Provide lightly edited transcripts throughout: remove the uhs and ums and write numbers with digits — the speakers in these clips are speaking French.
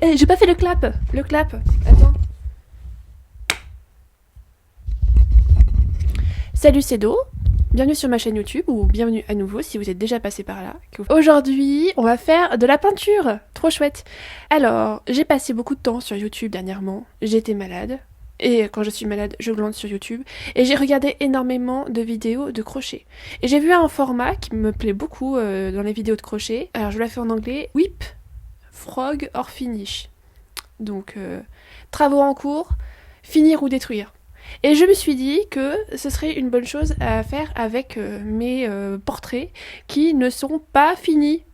Eh, j'ai pas fait le clap. Le clap. Attends. Salut, c'est Do. Bienvenue sur ma chaîne YouTube ou bienvenue à nouveau si vous êtes déjà passé par là. Aujourd'hui, on va faire de la peinture. Trop chouette. Alors, j'ai passé beaucoup de temps sur YouTube dernièrement. J'étais malade. Et quand je suis malade, je glande sur YouTube. Et j'ai regardé énormément de vidéos de crochet. Et j'ai vu un format qui me plaît beaucoup dans les vidéos de crochet. Alors, je la fais en anglais. Whip, Frog or Finish. Donc, travaux en cours, finir ou détruire. Et je me suis dit que ce serait une bonne chose à faire avec mes portraits qui ne sont pas finis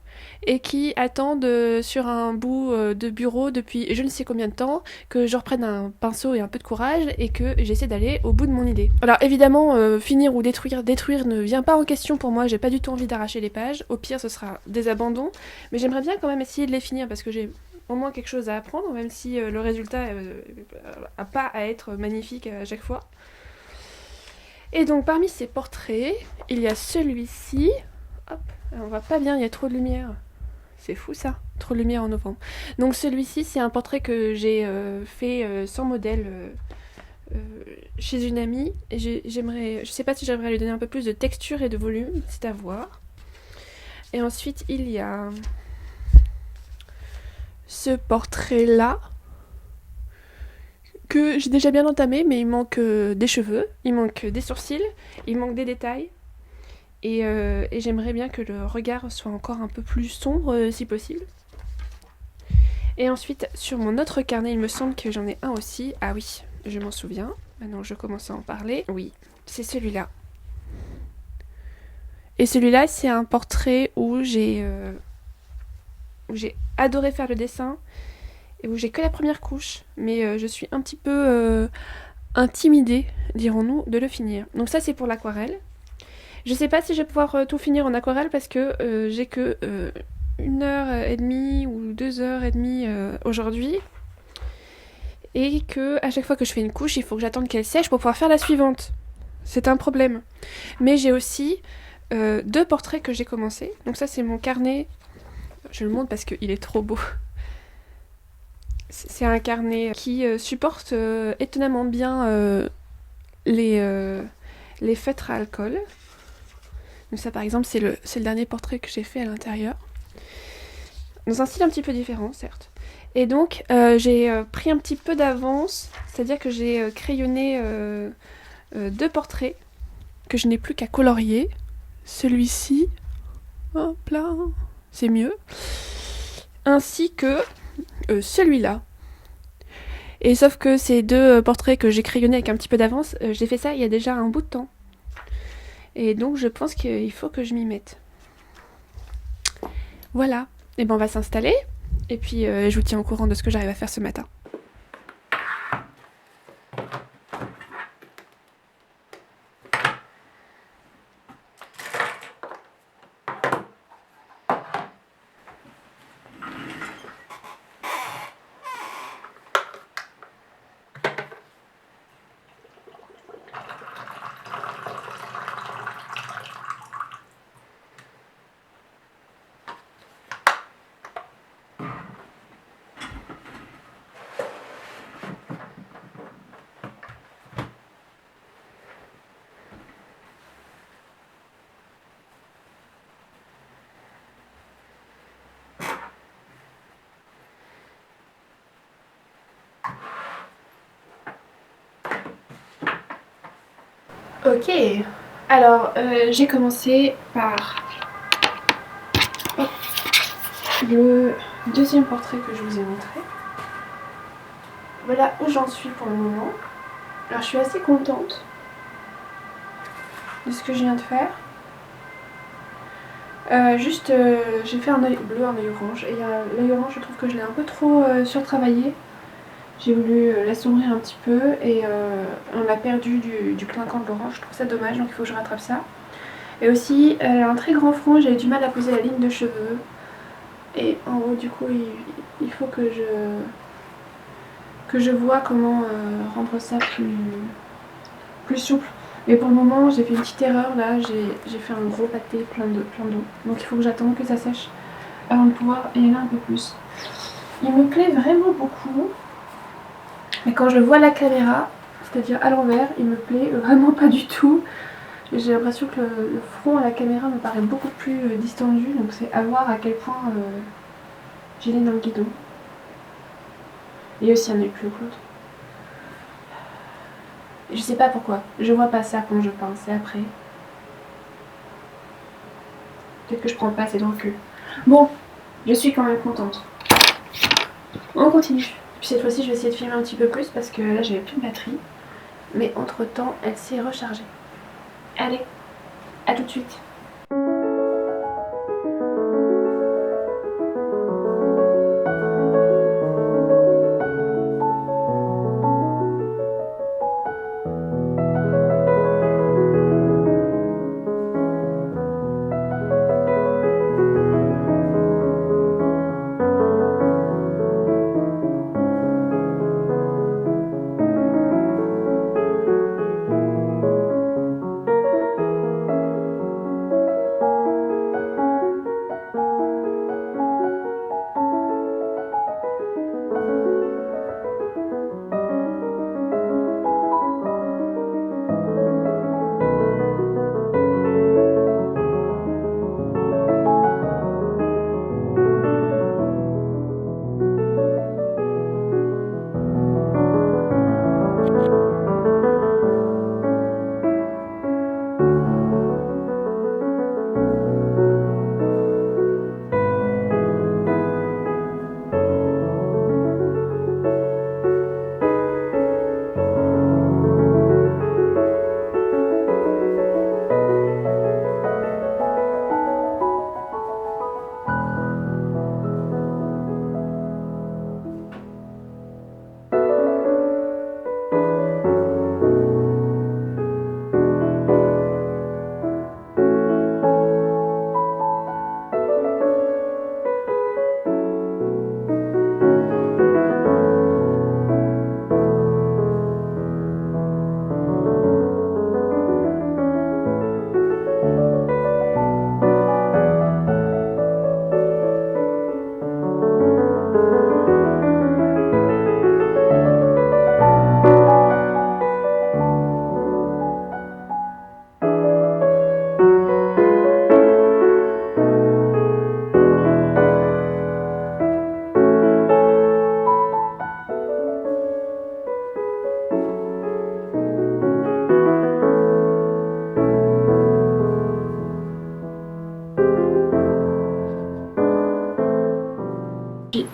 et qui attendent sur un bout de bureau depuis je ne sais combien de temps que je reprenne un pinceau et un peu de courage et que j'essaie d'aller au bout de mon idée. Alors évidemment, finir ou détruire ne vient pas en question pour moi, j'ai pas du tout envie d'arracher les pages, au pire ce sera des abandons, mais j'aimerais bien quand même essayer de les finir parce que j'ai au moins quelque chose à apprendre, même si le résultat n'a pas à être magnifique à chaque fois. Et donc parmi ces portraits, il y a celui-ci. Hop, on voit pas bien, il y a trop de lumière. C'est fou ça, trop de lumière en novembre. Donc celui-ci, c'est un portrait que j'ai fait sans modèle chez une amie. Et je sais pas si j'aimerais lui donner un peu plus de texture et de volume, c'est à voir. Et ensuite, il y a ce portrait-là que j'ai déjà bien entamé, mais il manque des cheveux, il manque des sourcils, il manque des détails. Et j'aimerais bien que le regard soit encore un peu plus sombre si possible. Et ensuite, sur mon autre carnet, il me semble que j'en ai un aussi. Ah oui, je m'en souviens. Maintenant je commence à en parler. Oui, c'est celui-là. Et celui-là, c'est un portrait où j'ai adoré faire le dessin et où j'ai que la première couche, mais je suis un petit peu intimidée, dirons-nous, de le finir. Donc ça, c'est pour l'aquarelle. Je sais pas si je vais pouvoir tout finir en aquarelle parce que j'ai que 1h30 ou 2h30 aujourd'hui. Et que à chaque fois que je fais une couche, il faut que j'attende qu'elle sèche pour pouvoir faire la suivante. C'est un problème. Mais j'ai aussi 2 portraits que j'ai commencé. Donc ça, c'est mon carnet. Je le montre parce qu'il est trop beau. C'est un carnet qui supporte étonnamment bien les feutres à alcool. Donc ça, par exemple, c'est le dernier portrait que j'ai fait à l'intérieur. Dans un style un petit peu différent, certes. Et donc, j'ai pris un petit peu d'avance, c'est-à-dire que j'ai crayonné 2 portraits que je n'ai plus qu'à colorier. Celui-ci, hop là, c'est mieux. Ainsi que celui-là. Et sauf que ces 2 portraits que j'ai crayonnés avec un petit peu d'avance, j'ai fait ça il y a déjà un bout de temps. Et donc je pense qu'il faut que je m'y mette. Voilà. Et ben on va s'installer. Et puis je vous tiens au courant de ce que j'arrive à faire ce matin. Ok, alors j'ai commencé par le deuxième portrait que je vous ai montré. Voilà où j'en suis pour le moment. Alors je suis assez contente de ce que je viens de faire. J'ai fait un œil bleu, un œil orange. Et l'œil orange, je trouve que je l'ai un peu trop surtravaillé. J'ai voulu l'assombrir un petit peu et on a perdu du clinquant de l'orange. Je trouve ça dommage, donc il faut que je rattrape ça. Et aussi, elle a un très grand front, j'ai eu du mal à poser la ligne de cheveux. Et en haut, du coup, il faut que je vois comment rendre ça plus souple. Mais pour le moment, j'ai fait une petite erreur là, j'ai fait un gros pâté plein d'eau. Donc il faut que j'attende que ça sèche avant de pouvoir y aller un peu plus. Il me plaît vraiment beaucoup. Mais quand je vois la caméra, c'est-à-dire à l'envers, il me plaît vraiment pas du tout. J'ai l'impression que le front à la caméra me paraît beaucoup plus distendu, donc c'est à voir à quel point j'ai les dans le guidon. Et aussi un œil plus haut que l'autre. Je sais pas pourquoi, je vois pas ça quand je peins, c'est après. Peut-être que je prends pas assez de recul. Bon, je suis quand même contente. On continue. Puis cette fois-ci, je vais essayer de filmer un petit peu plus parce que là, j'avais plus de batterie. Mais entre-temps, elle s'est rechargée. Allez, à tout de suite.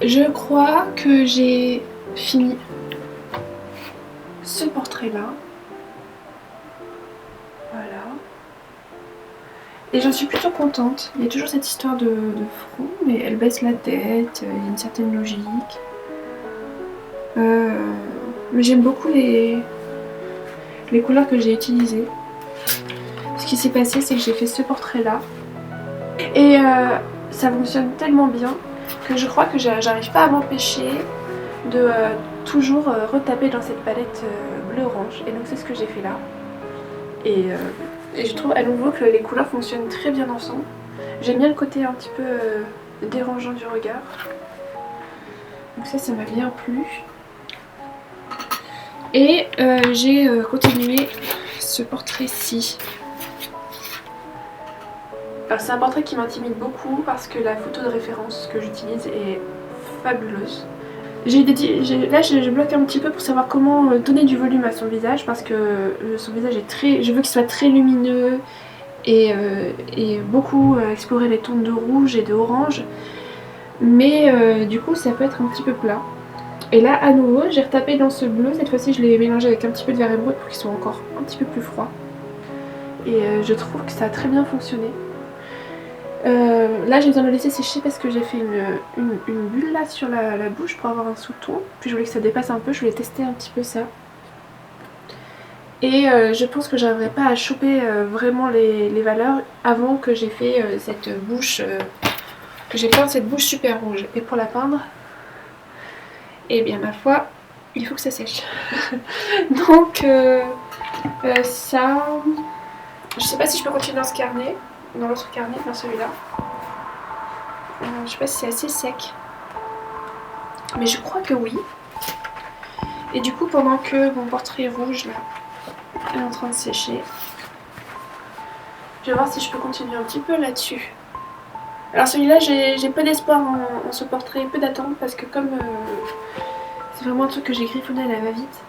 Je crois que j'ai fini ce portrait-là. Voilà. Et j'en suis plutôt contente. Il y a toujours cette histoire de front, mais elle baisse la tête, il y a une certaine logique. Mais j'aime beaucoup les couleurs que j'ai utilisées. Ce qui s'est passé, c'est que j'ai fait ce portrait-là. Et ça fonctionne tellement bien que je crois que j'arrive pas à m'empêcher de toujours retaper dans cette palette bleu-orange. Et donc c'est ce que j'ai fait là. Et je trouve à nouveau que les couleurs fonctionnent très bien ensemble. J'aime bien le côté un petit peu dérangeant du regard. Donc ça m'a bien plu. Et j'ai continué ce portrait-ci. C'est un portrait qui m'intimide beaucoup parce que la photo de référence que j'utilise est fabuleuse. Là je bloque un petit peu pour savoir comment donner du volume à son visage parce que son visage est très... Je veux qu'il soit très lumineux et beaucoup explorer les tons de rouge et de orange. Mais du coup ça peut être un petit peu plat. Et là à nouveau j'ai retapé dans ce bleu, cette fois-ci je l'ai mélangé avec un petit peu de vert émeraude pour qu'il soit encore un petit peu plus froid. Et je trouve que ça a très bien fonctionné. Là j'ai besoin de le laisser sécher parce que j'ai fait une bulle là sur la bouche pour avoir un sous-ton. Puis je voulais que ça dépasse un peu, je voulais tester un petit peu ça. Et je pense que j'arriverai pas à choper vraiment les valeurs avant que j'ai fait cette bouche, que j'ai peint cette bouche super rouge. Et pour la peindre, eh bien ma foi, il faut que ça sèche. Donc ça, je sais pas si je peux continuer dans ce carnet. Dans l'autre carnet, dans celui-là. Je sais pas si c'est assez sec. Mais je crois que oui. Et du coup, pendant que mon portrait rouge là est en train de sécher, je vais voir si je peux continuer un petit peu là-dessus. Alors celui-là, j'ai peu d'espoir en ce portrait, peu d'attente, parce que comme c'est vraiment un truc que j'ai griffonné à la va-vite,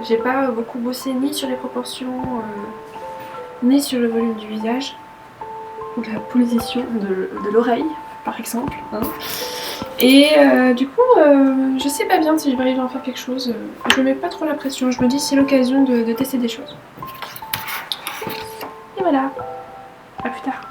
j'ai pas beaucoup bossé ni sur les proportions, ni sur le volume du visage, ou la position de l'oreille, par exemple. Hein. Et du coup, je sais pas bien si je vais arriver à en faire quelque chose. Je me mets pas trop la pression, je me dis c'est l'occasion de tester des choses. Et voilà, à plus tard.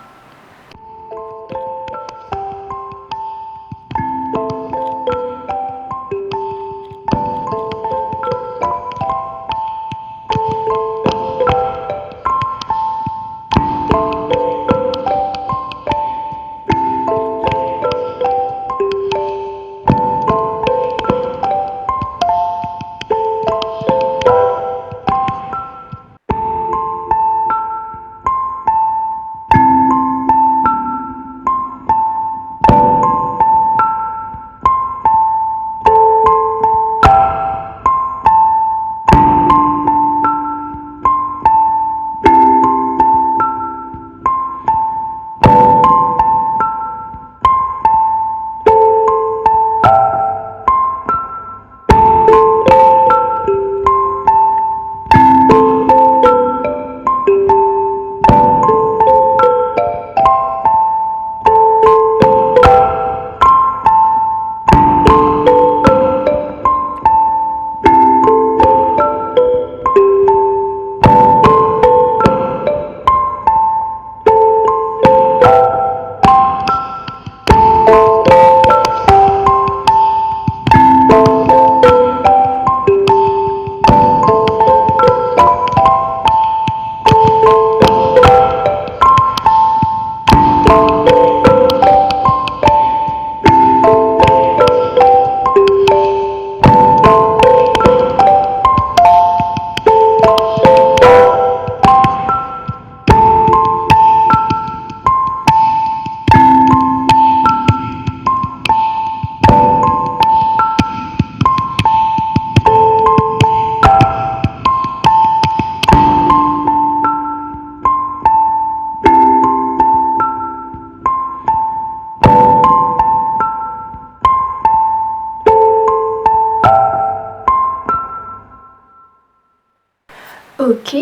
Ok,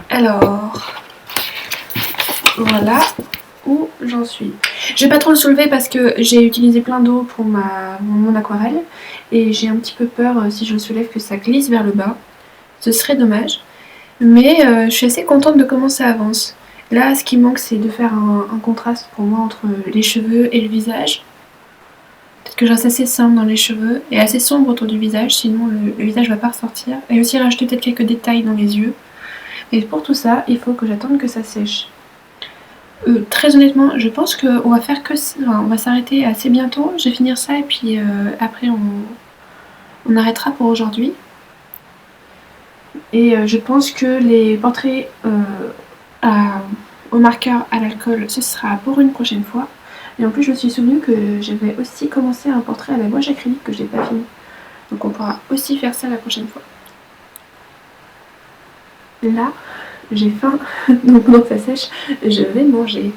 alors voilà où j'en suis. Je vais pas trop le soulever parce que j'ai utilisé plein d'eau pour mon aquarelle et j'ai un petit peu peur si je le soulève que ça glisse vers le bas. Ce serait dommage, mais je suis assez contente de comment ça avance. Là, ce qui manque, c'est de faire un contraste pour moi entre les cheveux et le visage. Peut-être que je reste assez simple dans les cheveux et assez sombre autour du visage, sinon le visage va pas ressortir. Et aussi rajouter peut-être quelques détails dans les yeux. Et pour tout ça, il faut que j'attende que ça sèche. Très honnêtement, je pense qu'on va faire que ça. Enfin, on va s'arrêter assez bientôt. Je vais finir ça et puis après on arrêtera pour aujourd'hui. Et je pense que les portraits au marqueur à l'alcool, ce sera pour une prochaine fois. Et en plus, je me suis souvenu que j'avais aussi commencé un portrait à la gouache acrylique que j'ai pas fini. Donc on pourra aussi faire ça la prochaine fois. Là, j'ai faim, donc pendant que ça sèche, je vais manger.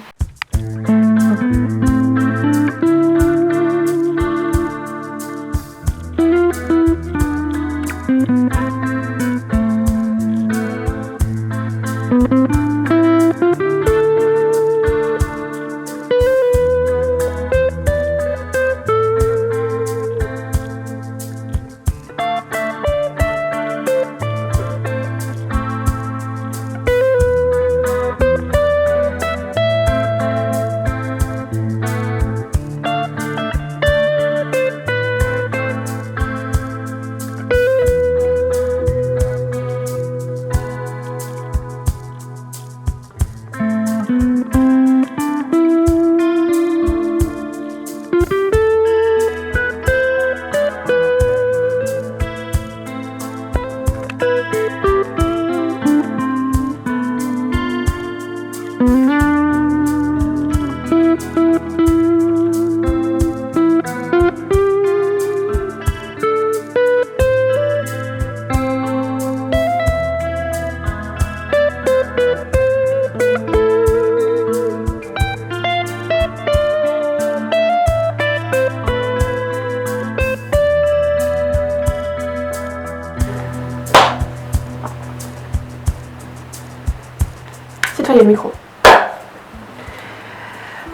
le micro.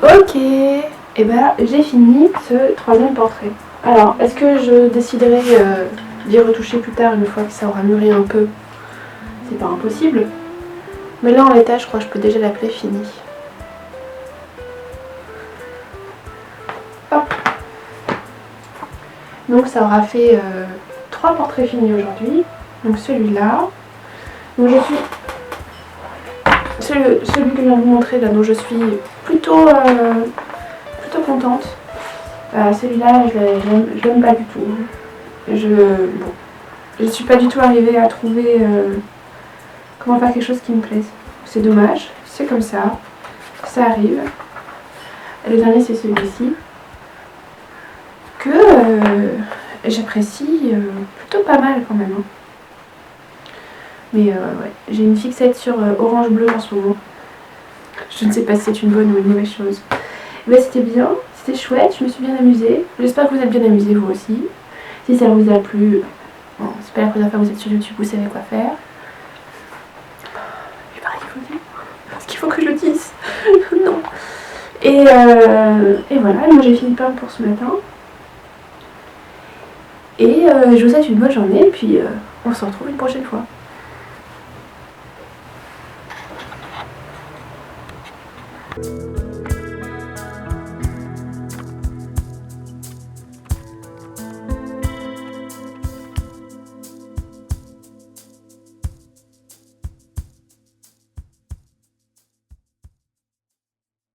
Ok, et ben j'ai fini ce troisième portrait. Alors, est-ce que je déciderai d'y retoucher plus tard une fois que ça aura mûri un peu? C'est pas impossible. Mais là en l'état, je crois que je peux déjà l'appeler fini. Hop. Donc ça aura fait 3 portraits finis aujourd'hui. Donc celui-là. Donc je suis... Celui que je viens de vous montrer là, dont je suis plutôt contente. Celui-là, je l'aime pas du tout. Je suis pas du tout arrivée à trouver comment faire quelque chose qui me plaise. C'est dommage, c'est comme ça arrive. Et le dernier, c'est celui-ci, que j'apprécie plutôt pas mal quand même. Hein. Mais ouais, j'ai une fixette sur orange-bleu en ce moment. Je ne sais pas si c'est une bonne ou une mauvaise chose. Mais c'était bien, c'était chouette, je me suis bien amusée. J'espère que vous êtes bien amusés vous aussi. Si ça vous a plu, bon, c'est pas la première fois que vous êtes sur YouTube, vous savez quoi faire. Il paraît qu'il faut le dire. Est-ce qu'il faut que je le dise? Non. Et voilà, moi j'ai fini pain pour ce matin. Et je vous souhaite une bonne journée et puis on se retrouve une prochaine fois.